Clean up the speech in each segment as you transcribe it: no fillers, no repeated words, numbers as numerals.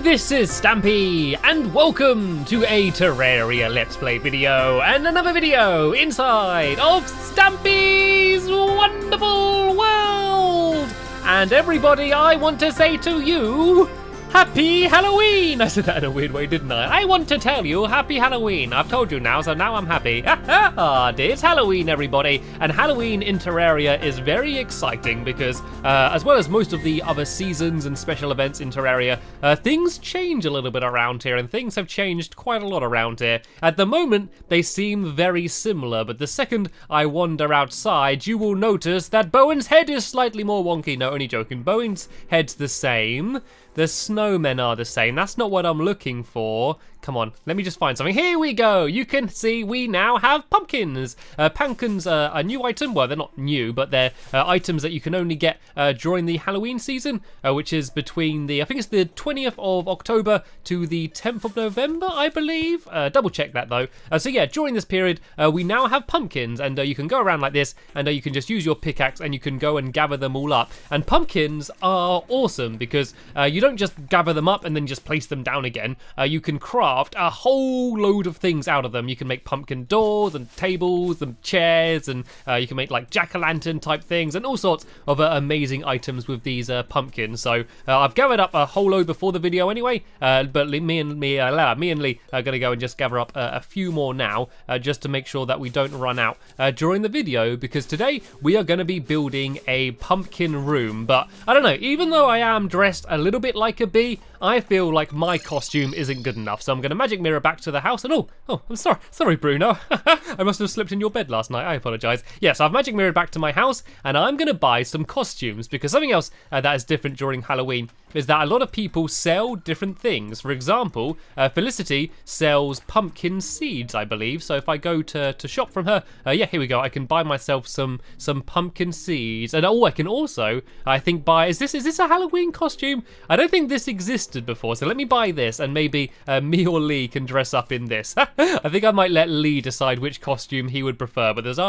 this is Stampy, and welcome to a Terraria Let's Play video, and another video inside of Stampy's wonderful world! And everybody, I want to say to you, Happy Halloween! I said that in a weird way, didn't I? I want to tell you, Happy Halloween. I've told you now, so now I'm happy. It's Halloween, everybody. And Halloween in Terraria is very exciting because, as well as most of the other seasons and special events in Terraria, things change a little bit around here, and things have changed quite a lot around here. At the moment, they seem very similar, but the second I wander outside, you will notice that Bowen's head is slightly more wonky. No, only joking. Bowen's head's the same. The snowmen are the same. That's not what I'm looking for. Come on, let me just find something. Here we go. You can see we now have pumpkins. Pumpkins are a new item. Well, they're not new, but they're items that you can only get during the Halloween season, which is between I think it's the 20th of October to the 10th of November, I believe. Double check that though. So yeah, during this period, we now have pumpkins, and you can go around like this, and you can just use your pickaxe, and you can go and gather them all up. And pumpkins are awesome because you don't just gather them up and then just place them down again. You can craft a whole load of things out of them. You can make pumpkin doors and tables and chairs, and you can make like jack-o'-lantern type things and all sorts of amazing items with these pumpkins. So I've gathered up a whole load before the video anyway, but me and Lee are going to go and just gather up a few more now, just to make sure that we don't run out during the video, because today we are going to be building a pumpkin room. But I don't know, even though I am dressed a little bit like a bee, I feel like my costume isn't good enough, so I'm going to magic mirror back to the house. And oh, I'm sorry, Bruno. I must have slept in your bed last night. I apologise. Yes, I've magic mirrored back to my house, and I'm going to buy some costumes, because something else that is different during Halloween is that a lot of people sell different things. For example, Felicity sells pumpkin seeds, I believe. So if I go to shop from her, yeah, here we go. I can buy myself some pumpkin seeds, and I can also, I think, buy. Is this a Halloween costume? I don't think this existed before, so let me buy this, and maybe me or Lee can dress up in this. I think I might let Lee decide which costume he would prefer, but there's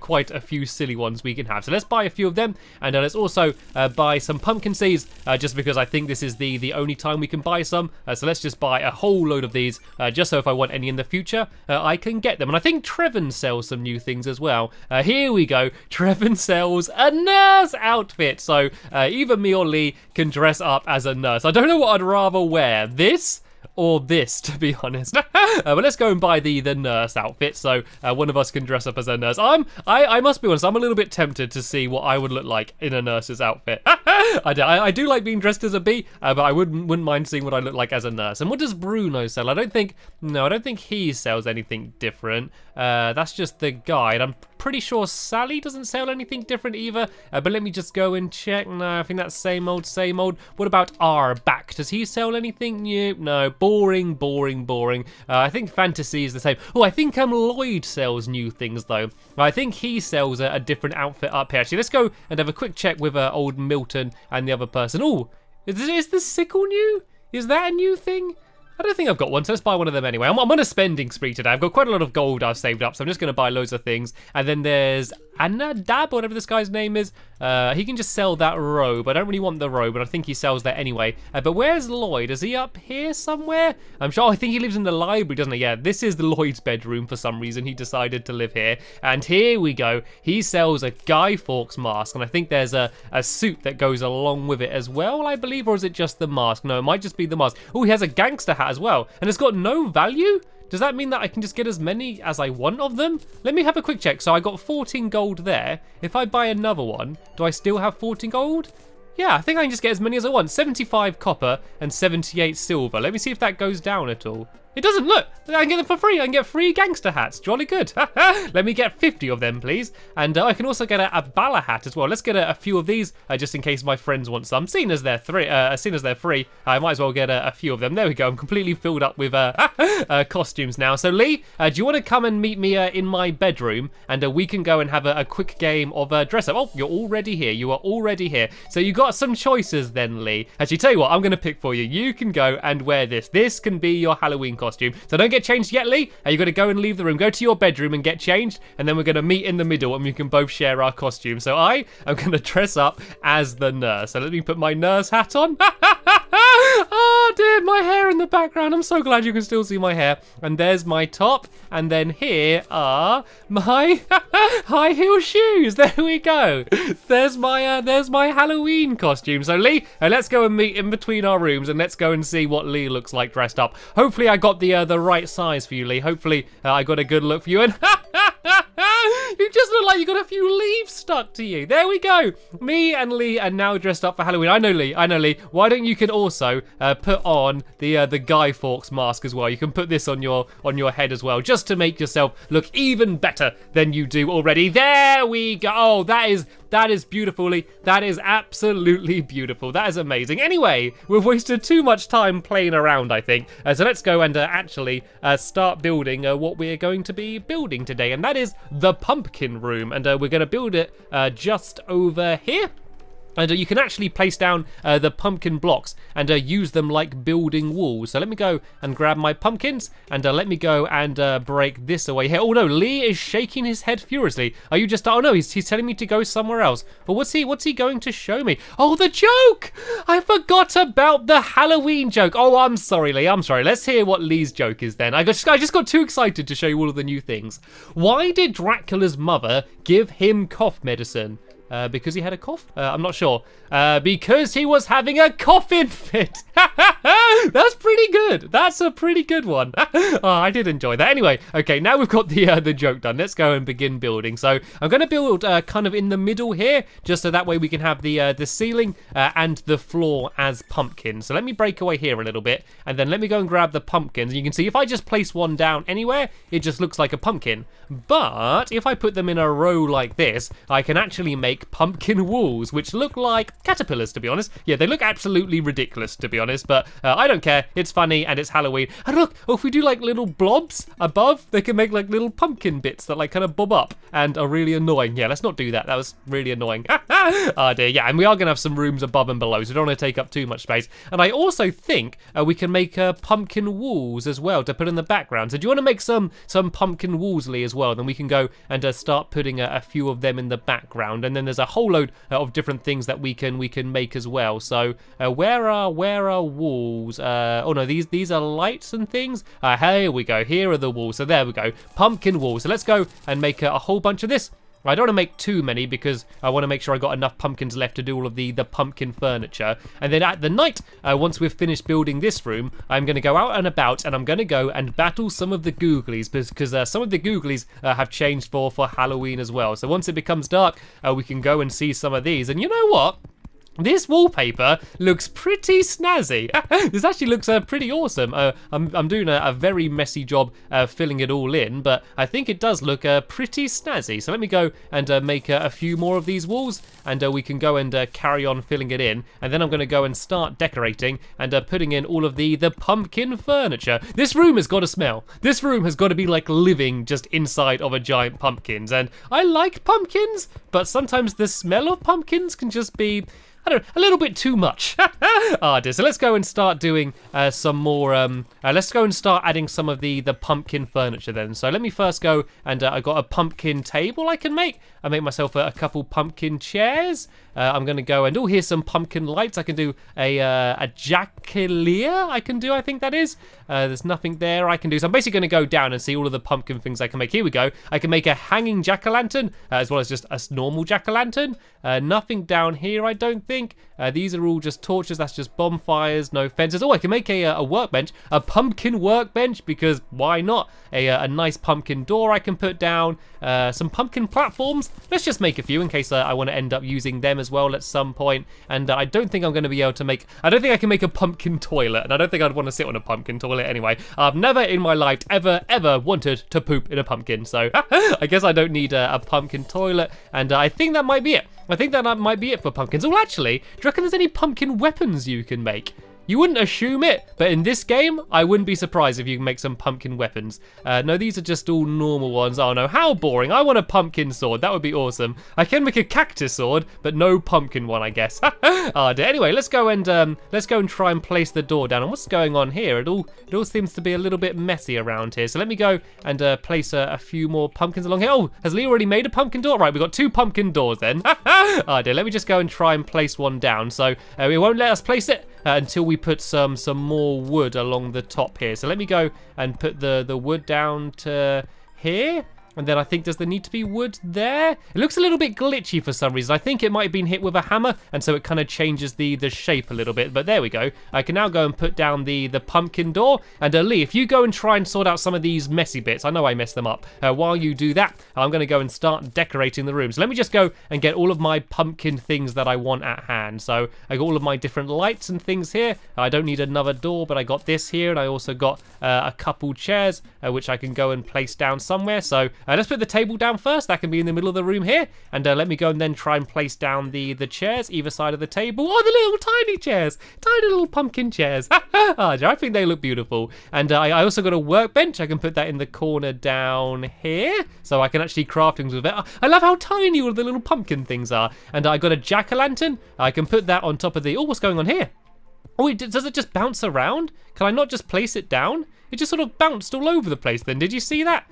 quite a few silly ones we can have. So let's buy a few of them, and let's also buy some pumpkin seeds, just because I think this is the only time we can buy some. So let's just buy a whole load of these, just so if I want any in the future, I can get them. And I think Trevin sells some new things as well. Here we go. Trevin sells a nurse outfit, so either me or Lee can dress up as a nurse. I don't know what I'd rather wear, this or this, to be honest. But let's go and buy the nurse outfit, so one of us can dress up as a nurse. I must be honest, I'm a little bit tempted to see what I would look like in a nurse's outfit. I do like being dressed as a bee, but I wouldn't mind seeing what I look like as a nurse. And what does Bruno sell? I don't think he sells anything different. That's just the guide. I'm pretty sure Sally doesn't sell anything different either, but let me just go and check. No, I think that's same old. What about Back? Does he sell anything new? No, boring. I think Fantasy is the same. Oh, I think Lloyd sells new things though. I think he sells a different outfit up here. Actually, let's go and have a quick check with old Milton and the other person. Oh, is the sickle new? Is that a new thing? I don't think I've got one, so let's buy one of them anyway. I'm on a spending spree today. I've got quite a lot of gold I've saved up, so I'm just going to buy loads of things. And then there's Anadab, whatever this guy's name is. He can just sell that robe. I don't really want the robe, but I think he sells that anyway. But where's Lloyd? Is he up here somewhere? I'm sure. I think he lives in the library, doesn't he? Yeah, this is the Lloyd's bedroom for some reason. He decided to live here. And here we go. He sells a Guy Fawkes mask, and I think there's a suit that goes along with it as well, I believe, or is it just the mask? No, it might just be the mask. Oh, he has a gangster hat as well, and it's got no value? Does that mean that I can just get as many as I want of them? Let me have a quick check. So I got 14 gold there. If I buy another one, do I still have 14 gold? Yeah, I think I can just get as many as I want. 75 copper and 78 silver. Let me see if that goes down at all. It doesn't. Look, I can get them for free. I can get free gangster hats. Jolly good. Let me get 50 of them, please. And I can also get a Bala hat as well. Let's get a few of these, just in case my friends want some. Seeing as they're free, I might as well get a few of them. There we go. I'm completely filled up with costumes now. So Lee, do you want to come and meet me in my bedroom, and we can go and have a quick game of dress up? Oh, you're already here. You are already here. So you got some choices then, Lee. Actually, tell you what, I'm going to pick for you. You can go and wear this. This can be your Halloween costume. So don't get changed yet, Lee. You got to go and leave the room. Go to your bedroom and get changed, and then we're going to meet in the middle, and we can both share our costume. So I am going to dress up as the nurse. So let me put my nurse hat on. Oh dear, my hair in the background. I'm so glad you can still see my hair. And there's my top. And then here are my high heel shoes. There we go. There's my Halloween costume. So Lee, let's go and meet in between our rooms and let's go and see what Lee looks like dressed up. Hopefully I got the right size for you, Lee. Hopefully I got a good look for you. And you just look like you got a few leaves stuck to you. There we go. Me and Lee are now dressed up for Halloween. I know, Lee. Why don't you can also put on the Guy Fawkes mask as well. You can put this on your head as well, just to make yourself look even better than you do already. There we go. Oh, that is beautiful, Lee. That is absolutely beautiful. That is amazing. Anyway, we've wasted too much time playing around, I think. So let's go and actually start building what we're going to be building today. And that is the pumpkin room. And we're going to build it just over here. And you can actually place down the pumpkin blocks and use them like building walls. So let me go and grab my pumpkins and let me go and break this away here. Oh no, Lee is shaking his head furiously. Are you just, oh no, he's telling me to go somewhere else. But what's he going to show me? Oh, the joke! I forgot about the Halloween joke. Oh, I'm sorry, Lee, I'm sorry. Let's hear what Lee's joke is then. I just got too excited to show you all of the new things. Why did Dracula's mother give him cough medicine? Because he had a cough? I'm not sure. Because he was having a coffin fit. That's pretty good. That's a pretty good one. Oh, I did enjoy that. Anyway, okay, now we've got the joke done. Let's go and begin building. So I'm going to build kind of in the middle here, just so that way we can have the ceiling and the floor as pumpkins. So let me break away here a little bit, and then let me go and grab the pumpkins. You can see if I just place one down anywhere, it just looks like a pumpkin. But if I put them in a row like this, I can actually make pumpkin walls, which look like caterpillars, to be honest. Yeah, they look absolutely ridiculous, to be honest, but I don't care. It's funny and it's Halloween. And look, if we do like little blobs above, they can make like little pumpkin bits that like kind of bob up and are really annoying. Yeah, let's not do that. That was really annoying. Oh dear, yeah, and we are going to have some rooms above and below, so we don't want to take up too much space. And I also think we can make pumpkin walls as well to put in the background. So do you want to make some pumpkin walls, Lee, as well? Then we can go and start putting a few of them in the background, and then there's a whole load of different things that we can make as well. So where are walls? Oh no, these are lights and things. Here we go. Here are the walls. So there we go, pumpkin walls. So let's go and make a whole bunch of this. I don't want to make too many because I want to make sure I got enough pumpkins left to do all of the pumpkin furniture. And then at the night, once we've finished building this room, I'm going to go out and about and I'm going to go and battle some of the googlies because some of the googlies have changed for Halloween as well. So once it becomes dark, we can go and see some of these. And you know what? This wallpaper looks pretty snazzy. This actually looks pretty awesome. I'm doing a very messy job filling it all in, but I think it does look pretty snazzy. So let me go and make a few more of these walls, and we can go and carry on filling it in. And then I'm going to go and start decorating and putting in all of the pumpkin furniture. This room has got to smell. This room has got to be like living just inside of a giant pumpkins. And I like pumpkins, but sometimes the smell of pumpkins can just be, I don't know, a little bit too much. Oh dear. So let's go and start doing some more, let's go and start adding some of the pumpkin furniture then. So let me first go and I got a pumpkin table I can make. I make myself a couple pumpkin chairs. I'm going to go and, oh, here's some pumpkin lights. I can do a jack-o'-lantern I can do, I think that is. There's nothing there I can do. So I'm basically going to go down and see all of the pumpkin things I can make. Here we go. I can make a hanging jack-o'-lantern as well as just a normal jack-o'-lantern. Nothing down here, I don't think. These are all just torches. That's just bonfires, no fences. Oh, I can make a workbench, a pumpkin workbench, because why not? A nice pumpkin door I can put down. Some pumpkin platforms. Let's just make a few in case I want to end up using them as well at some point. And I don't think I'm going to be able to make, I don't think I can make a pumpkin toilet, and I don't think I'd want to sit on a pumpkin toilet anyway. I've never in my life ever wanted to poop in a pumpkin, so I guess I don't need a pumpkin toilet, and I think that might be it. I think that might be it for pumpkins. Oh, actually, do you reckon there's any pumpkin weapons you can make? You wouldn't assume it, but in this game, I wouldn't be surprised if you can make some pumpkin weapons. No, these are just all normal ones. Oh no, how boring. I want a pumpkin sword. That would be awesome. I can make a cactus sword, but no pumpkin one, I guess. Oh dear. Anyway, let's go and try and place the door down. And what's going on here? It all seems to be a little bit messy around here. So let me go and place a few more pumpkins along here. Oh, has Lee already made a pumpkin door? Right, we've got 2 pumpkin doors then. Oh dear. Let me just go and try and place one down. So it won't let us place it until we put some more wood along the top here. So let me go and put the wood down to here. And then I think, does there need to be wood there? It looks a little bit glitchy for some reason. I think it might have been hit with a hammer, and so it kind of changes the shape a little bit. But there we go. I can now go and put down the pumpkin door. And Lee, if you go and try and sort out some of these messy bits, I know I messed them up. While you do that, I'm going to go and start decorating the room. So let me just go and get all of my pumpkin things that I want at hand. So I got all of my different lights and things here. I don't need another door, but I got this here, and I also got a couple chairs, which I can go and place down somewhere. So let's put the table down first. That can be in the middle of the room here. And let me go and then try and place down the chairs either side of the table. Oh, the little tiny chairs. Tiny little pumpkin chairs. I think they look beautiful. And I also got a workbench. I can put that in the corner down here. So I can actually craft things with it. I love how tiny all the little pumpkin things are. And I got a jack-o'-lantern. I can put that on top of the... Oh, what's going on here? Oh, does it just bounce around? Can I not just place it down? It just sort of bounced all over the place then. Did you see that?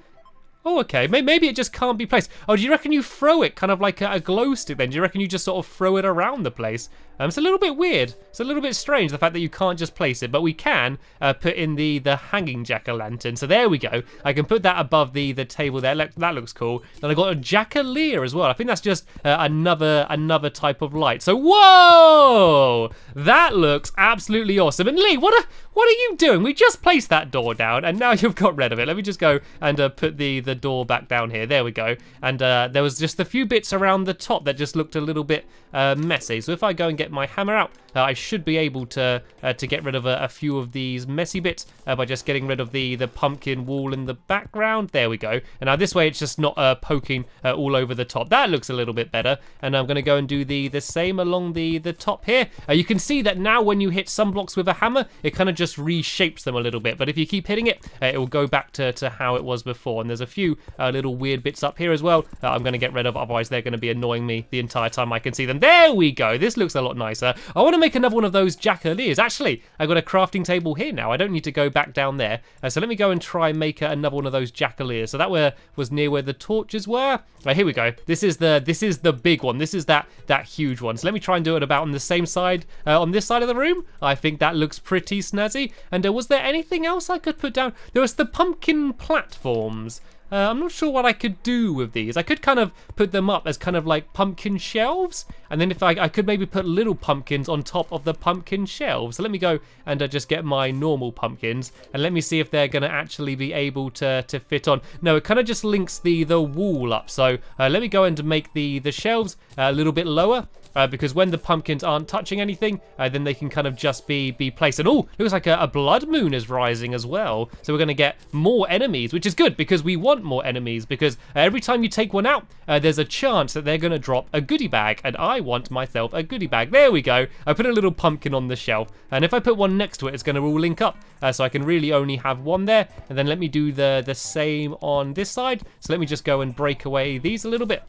Oh, okay. Maybe it just can't be placed. Oh, do you reckon you throw it kind of like a glow stick then? Do you reckon you just sort of throw it around the place? It's a little bit weird. It's a little bit strange, the fact that you can't just place it, but we can put in the hanging jack-o'-lantern. So there we go. I can put that above the table there. That looks cool. Then I got a jack-o'-lantern as well. I think that's just another type of light. So whoa, that looks absolutely awesome. And Lee, what are you doing? We just placed that door down, and now you've got rid of it. Let me just go and put the door back down here. There we go. And there was just a few bits around the top that just looked a little bit messy. So if I go and get my hammer out, I should be able to get rid of a few of these messy bits by just getting rid of the pumpkin wall in the background. There we go. And now this way it's just not poking all over the top. That looks a little bit better. And I'm going to go and do the same along the top here. You can see that now when you hit some blocks with a hammer, it kind of just reshapes them a little bit. But if you keep hitting it, it will go back to how it was before. And there's a few little weird bits up here as well I'm going to get rid of. Otherwise they're going to be annoying me the entire time I can see them. There we go. This looks a lot nicer. I want to make another one of those jack-o'-lanterns. Actually, I got a crafting table here now. I don't need to go back down there. So let me go and try and make another one of those jack-o'-lanterns. So that was near where the torches were. Right, here we go. This is the big one. This is that huge one. So let me try and do it about on the same side, on this side of the room. I think that looks pretty snazzy. And was there anything else I could put down? There was the pumpkin platforms. I'm not sure what I could do with these. I could kind of put them up as kind of like pumpkin shelves. And then if I could maybe put little pumpkins on top of the pumpkin shelves. So let me go and just get my normal pumpkins. And let me see if they're going to actually be able to fit on. No, it kind of just links the wall up. So let me go and make the shelves a little bit lower. Because when the pumpkins aren't touching anything, then they can kind of just be placed. And oh, looks like a blood moon is rising as well. So we're going to get more enemies, which is good because we want more enemies. Because every time you take one out, there's a chance that they're going to drop a goodie bag. And I want myself a goodie bag. There we go. I put a little pumpkin on the shelf. And if I put one next to it, it's going to all link up. So I can really only have one there. And then let me do the same on this side. So let me just go and break away these a little bit.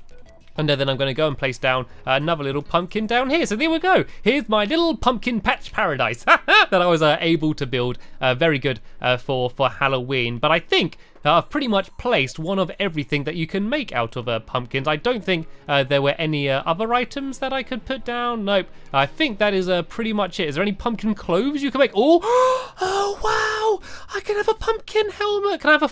And then I'm going to go and place down another little pumpkin down here. So there we go. Here's my little pumpkin patch paradise that I was able to build. Very good for Halloween. But I think I've pretty much placed one of everything that you can make out of pumpkins. I don't think there were any other items that I could put down. Nope. I think that is pretty much it. Is there any pumpkin clothes you can make? Oh, wow. I can have a pumpkin helmet. Can I have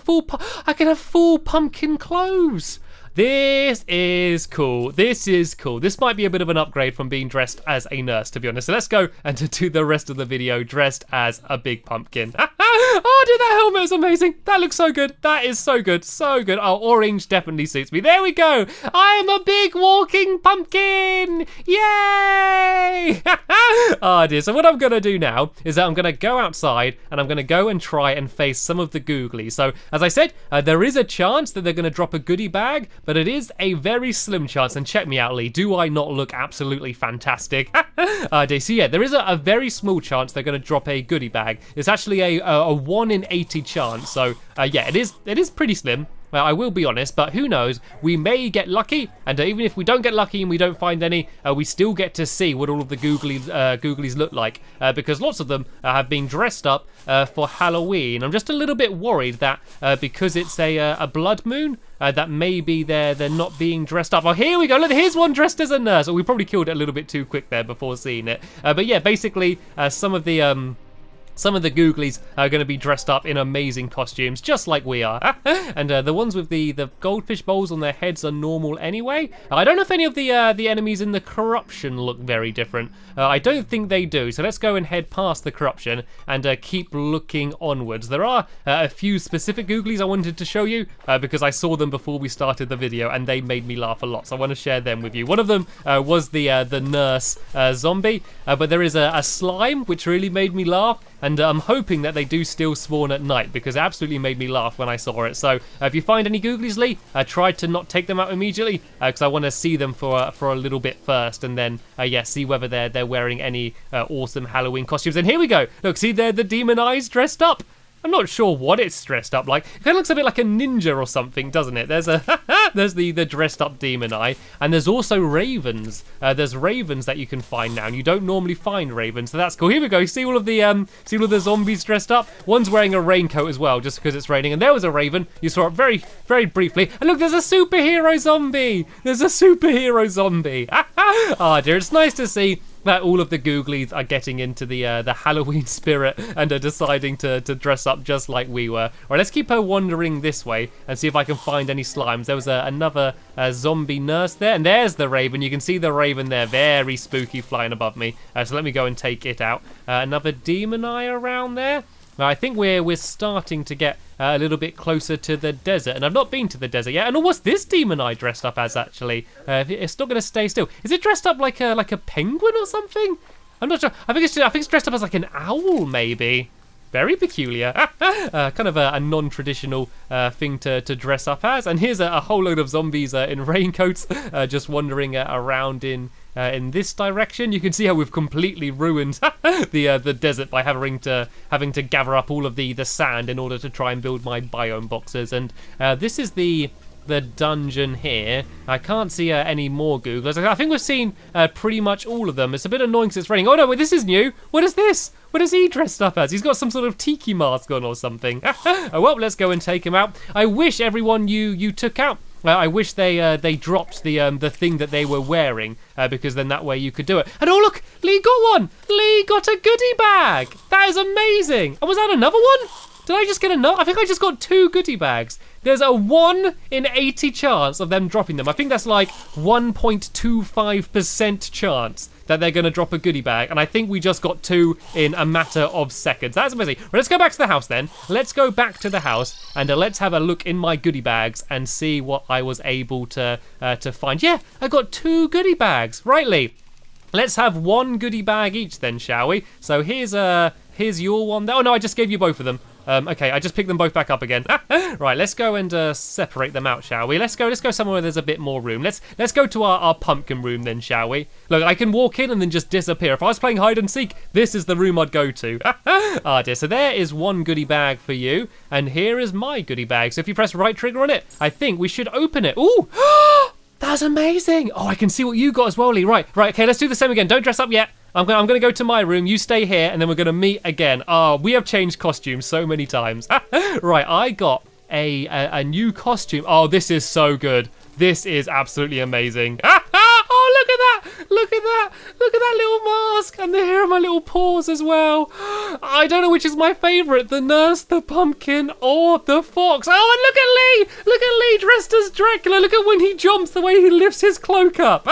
I can have full pumpkin clothes. This is cool. This is cool. This might be a bit of an upgrade from being dressed as a nurse, to be honest. So let's go and to do the rest of the video dressed as a big pumpkin. Oh, dude, that helmet is amazing. That looks so good. That is so good. So good. Oh, orange definitely suits me. There we go. I am a big walking pumpkin. Yay! Oh, dear. So what I'm going to do now is that I'm going to go outside and I'm going to go and try and face some of the googlies. So, as I said, there is a chance that they're going to drop a goodie bag, but it is a very slim chance. And check me out, Lee. Do I not look absolutely fantastic? So yeah, there is a very small chance they're going to drop a goodie bag. It's actually a 1 in 80 chance. So yeah, it is pretty slim. I will be honest, but who knows? We may get lucky, and even if we don't get lucky and we don't find any, we still get to see what all of the googlies look like, because lots of them have been dressed up for Halloween. I'm just a little bit worried that because it's a blood moon, that maybe they're not being dressed up. Oh, here we go. Look, here's one dressed as a nurse. Oh, we probably killed it a little bit too quick there before seeing it. But yeah, basically some of the googlies are going to be dressed up in amazing costumes, just like we are. And the ones with the goldfish bowls on their heads are normal anyway. I don't know if any of the enemies in the corruption look very different. I don't think they do. So let's go and head past the corruption and keep looking onwards. There are a few specific googlies I wanted to show you because I saw them before we started the video and they made me laugh a lot. So I want to share them with you. One of them was the nurse zombie, but there is a slime which really made me laugh. And I'm hoping that they do still spawn at night because it absolutely made me laugh when I saw it. So if you find any googlies, Lee, try to not take them out immediately because I want to see them for a little bit first, and then yeah, see whether they're wearing any awesome Halloween costumes. And here we go. Look, see, they're the demon eyes dressed up. I'm not sure what it's dressed up like. It kind of looks a bit like a ninja or something, doesn't it? There's there's the dressed up demon eye, and there's also ravens. There's ravens that you can find now, and you don't normally find ravens, so that's cool. Here we go. See all of the zombies dressed up. One's wearing a raincoat as well, just because it's raining. And there was a raven. You saw it very, very briefly. And look, there's a superhero zombie. There's a superhero zombie. Ah, dear, it's nice to see that all of the googlies are getting into the Halloween spirit and are deciding to dress up just like we were. All right, let's keep her wandering this way and see if I can find any slimes. There was another zombie nurse there, and there's the raven. You can see the raven there, very spooky, flying above me. So let me go and take it out. Another demon eye around there. I think we're starting to get a little bit closer to the desert, and I've not been to the desert yet. And what's this demon eye dressed up as, actually? It's not going to stay still. Is it dressed up like a penguin or something? I'm not sure. I think it's dressed up as like an owl, maybe. Very peculiar. Kind of a non-traditional thing to dress up as. And here's a whole load of zombies in raincoats just wandering around in this direction. You can see how we've completely ruined the desert by having to gather up all of the sand in order to try and build my biome boxes. And this is the dungeon here. I can't see any more googlers. I think we've seen pretty much all of them. It's a bit annoying because it's raining. Oh no, wait, this is new. What is this? What is he dressed up as? He's got some sort of tiki mask on or something. Oh, well, let's go and take him out. I wish everyone you took out, I wish they dropped the thing that they were wearing because then that way you could do it. And oh look, Lee got one. Lee got a goodie bag. That is amazing. And was that another one? Did I just get another? I think I just got 2 goodie bags. There's a 1 in 80 chance of them dropping them. I think that's like 1.25% chance that they're going to drop a goodie bag. And I think we just got 2 in a matter of seconds. That's amazing. Well, let's go back to the house then. Let's go back to the house and let's have a look in my goodie bags and see what I was able to find. Yeah, I got 2 goodie bags. Right, Lee? Let's have 1 goodie bag each then, shall we? So here's your one there. Oh no, I just gave you both of them. Okay, I just picked them both back up again. Right, let's go and separate them out, shall we? Let's go somewhere where there's a bit more room. Let's go to our pumpkin room then, shall we? Look, I can walk in and then just disappear. If I was playing hide and seek, this is the room I'd go to. Ah dear, so there is 1 goodie bag for you, and here is my goodie bag. So if you press right trigger on it, I think we should open it. Ooh! That's amazing! Oh, I can see what you got as well, Lee. Right, okay, let's do the same again. Don't dress up yet. I'm gonna go to my room, you stay here, and then we're gonna meet again. Oh, we have changed costumes so many times. Right, I got a new costume. Oh, this is so good. This is absolutely amazing. Oh, look at that! Look at that! Look at that little mask! And the hair on my little paws as well. I don't know which is my favourite, the nurse, the pumpkin, or the fox. Oh, and look at Lee! Look at Lee dressed as Dracula. Look at when he jumps, the way he lifts his cloak up.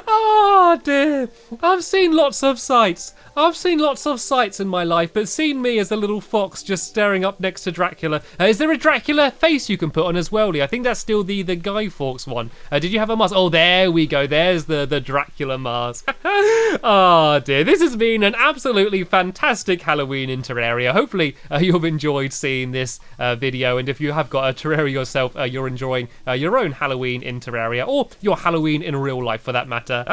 Oh, dear. I've seen lots of sights. I've seen lots of sights in my life, but seeing me as a little fox just staring up next to Dracula. Is there a Dracula face you can put on as well, Lee? I think that's still the Guy Fawkes one. Did you have a mask? Oh, there we go. There's the Dracula mask. Oh, dear. This has been an absolutely fantastic Halloween in Terraria. Hopefully, you've enjoyed seeing this video, and if you have got a Terraria yourself, you're enjoying your own Halloween in Terraria, or your Halloween in real life, for that matter.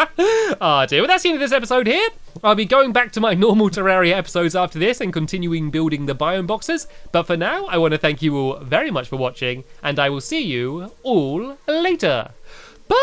Oh, dear. Well, that's the end of this episode here. I'll be going back to my normal Terraria episodes after this and continuing building the biome boxes. But for now, I want to thank you all very much for watching, and I will see you all later. Bye!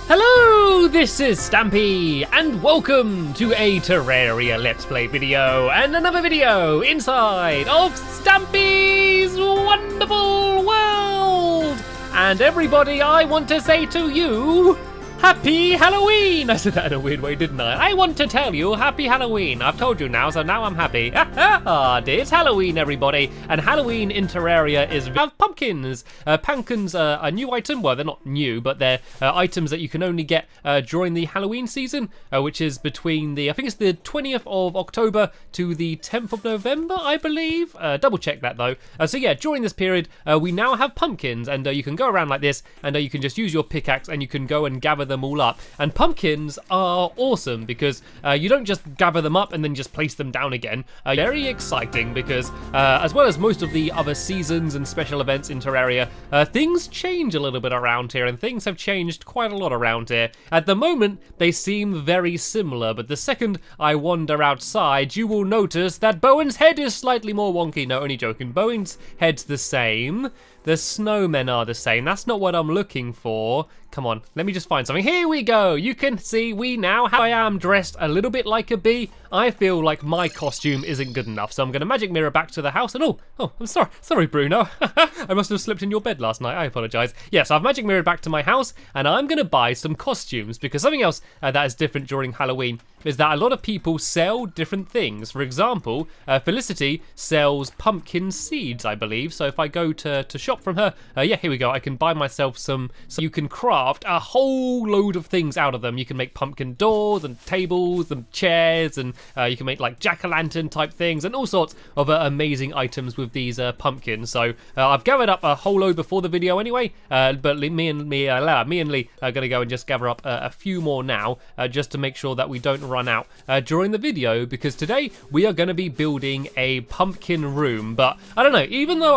Hello, Hello, this is Stampy, and welcome to a Terraria Let's Play video, and another video inside of Stampy's wonderful world! And everybody, I want to say to you, Happy Halloween! I said that in a weird way, didn't I? I want to tell you Happy Halloween. I've told you now, so now I'm happy. It's Halloween, everybody. And Halloween in Terraria is we have pumpkins. Pumpkins are a new item. Well, they're not new, but they're items that you can only get during the Halloween season, which is between I think it's the 20th of October to the 10th of November, I believe. Double check that though. So yeah, during this period, we now have pumpkins, and you can go around like this, and you can just use your pickaxe, and you can go and gather them all up. And pumpkins are awesome because you don't just gather them up and then just place them down again. Very exciting because as well as most of the other seasons and special events in Terraria, things change a little bit around here, and things have changed quite a lot around here. At the moment, they seem very similar, but the second I wander outside, you will notice that Bowen's head is slightly more wonky. No, only joking. Bowen's head's the same. The snowmen are the same. That's not what I'm looking for. Come on, let me just find something. Here we go. You can see I am dressed a little bit like a bee. I feel like my costume isn't good enough, so I'm going to magic mirror back to the house. And oh, I'm sorry, Bruno. I must have slept in your bed last night. I apologize. Yes, I've magic mirrored back to my house, and I'm going to buy some costumes because something else that is different during Halloween is that a lot of people sell different things. For example, Felicity sells pumpkin seeds, I believe. So if I go to shop from her, yeah, here we go. I can buy myself some. So you can craft a whole load of things out of them. You can make pumpkin doors and tables and chairs, and you can make like jack-o'-lantern type things and all sorts of amazing items with these pumpkins. So I've gathered up a whole load before the video anyway, but me and Lee are going to go and just gather up a few more now, just to make sure that we don't run out during the video, because today we are going to be building a pumpkin room. But I don't know, even though